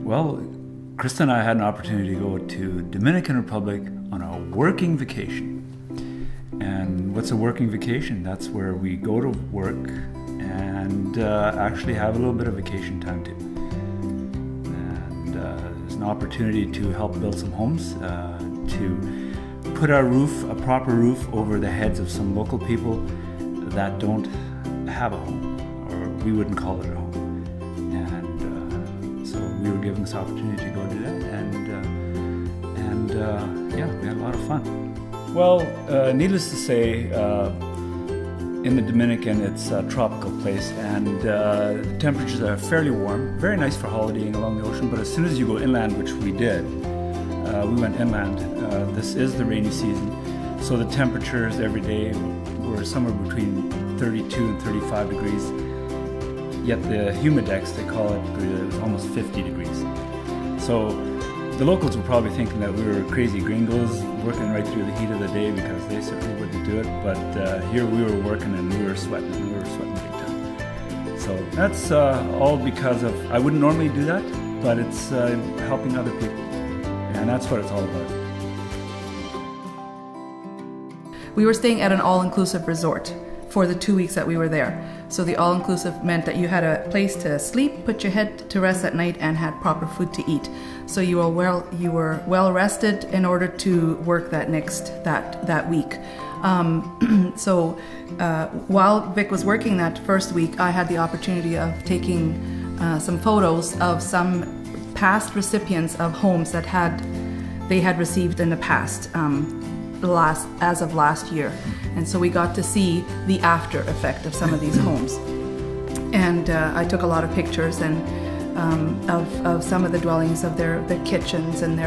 Well, Krista and I had an opportunity to go to Dominican Republic on a working vacation. And what's a working vacation? That's where we go to work and actually have a little bit of vacation time too. And there's an opportunity to help build some homes, to put a proper roof over the heads of some local people that don't have a home, or we wouldn't call it a home. And so we were given this opportunity to go do that, and yeah, we had a lot of fun. Well, needless to say, in the Dominican, it's a tropical place, and the temperatures are fairly warm, very nice for holidaying along the ocean, but as soon as you go inland, which we did, we went inland. This is the rainy season, so the temperatures every day were somewhere between 32 and 35 degrees, yet the humidex, they call it, was almost 50 degrees. So the locals were probably thinking that we were crazy gringos working right through the heat of the day, because they certainly wouldn't do it, but here we were working and we were sweating big time. So that's all because of, I wouldn't normally do that, but it's helping other people, and that's what it's all about. We were staying at an all-inclusive resort for the 2 weeks that we were there. So the all-inclusive meant that you had a place to sleep, put your head to rest at night, and had proper food to eat. So you were well rested in order to work that week. So while Vic was working that first week, I had the opportunity of taking some photos of some past recipients of homes that they had received in the past. As of last year, and so we got to see the after effect of some of these homes, and I took a lot of pictures and of some of the dwellings, of their kitchens and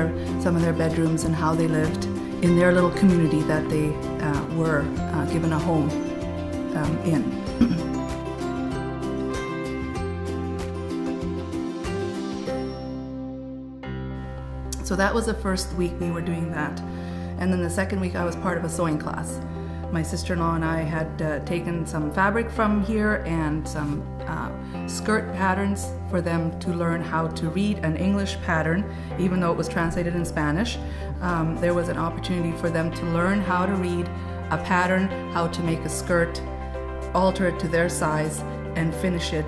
some of their bedrooms, and how they lived in their little community that they were given a home in. So that was the first week we were doing that. And then the second week I was part of a sewing class. My sister-in-law and I had taken some fabric from here and some skirt patterns for them to learn how to read an English pattern, even though it was translated in Spanish. There was an opportunity for them to learn how to read a pattern, how to make a skirt, alter it to their size, and finish it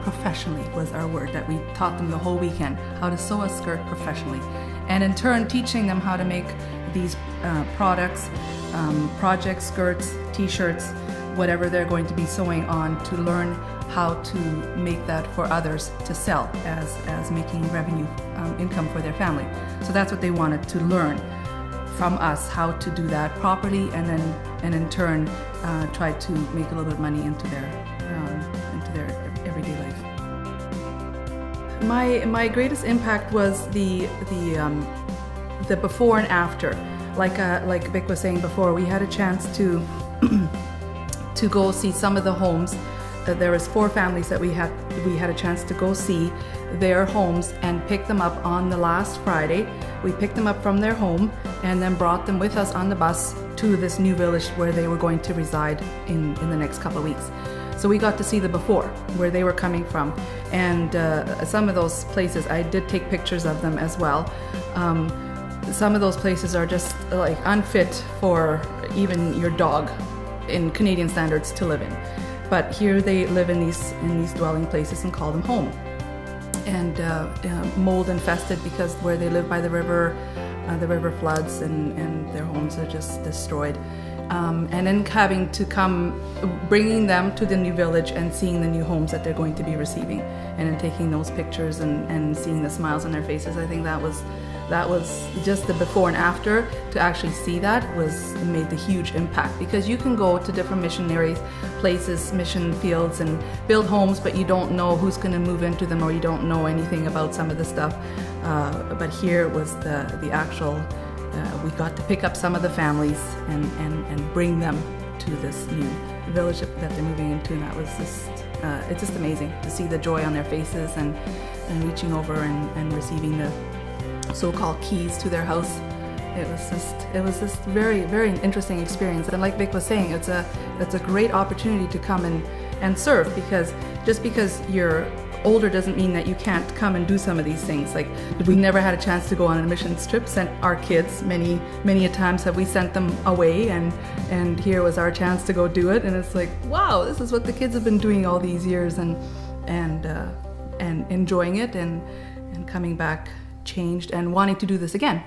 professionally was our word that we taught them the whole weekend, how to sew a skirt professionally. And in turn teaching them how to make these products, project skirts, t-shirts, whatever they're going to be sewing on, to learn how to make that for others to sell as making revenue income for their family. So that's what they wanted to learn from us, how to do that properly, and in turn try to make a little bit of money into their everyday life. My greatest impact was the before and after. Like Vic was saying before, we had a chance to go see some of the homes. There was 4 families that we had a chance to go see their homes and pick them up on the last Friday. We picked them up from their home and then brought them with us on the bus to this new village where they were going to reside in the next couple of weeks. So we got to see the before, where they were coming from. And some of those places, I did take pictures of them as well. Some of those places are just like unfit for even your dog in Canadian standards to live in. But here they live in these dwelling places and call them home. And mold infested, because where they live by the river floods and their homes are just destroyed. And then having to bringing them to the new village and seeing the new homes that they're going to be receiving, and then taking those pictures and seeing the smiles on their faces. I think that was just the before and after. To actually see that made the huge impact, because you can go to different missionary places, mission fields, and build homes, but you don't know who's going to move into them, or you don't know anything about some of the stuff. But here was the actual. We got to pick up some of the families and bring them to this new village that they're moving into, and that was it's just amazing to see the joy on their faces and reaching over and receiving the so-called keys to their house. It was just very, very interesting experience. And like Vic was saying, it's a great opportunity to come and serve, because just because you're older doesn't mean that you can't come and do some of these things. Like, we never had a chance to go on a missions trip, sent our kids, many a times have we sent them away, and here was our chance to go do it, and it's like, wow, this is what the kids have been doing all these years, and enjoying it, and coming back changed and wanting to do this again.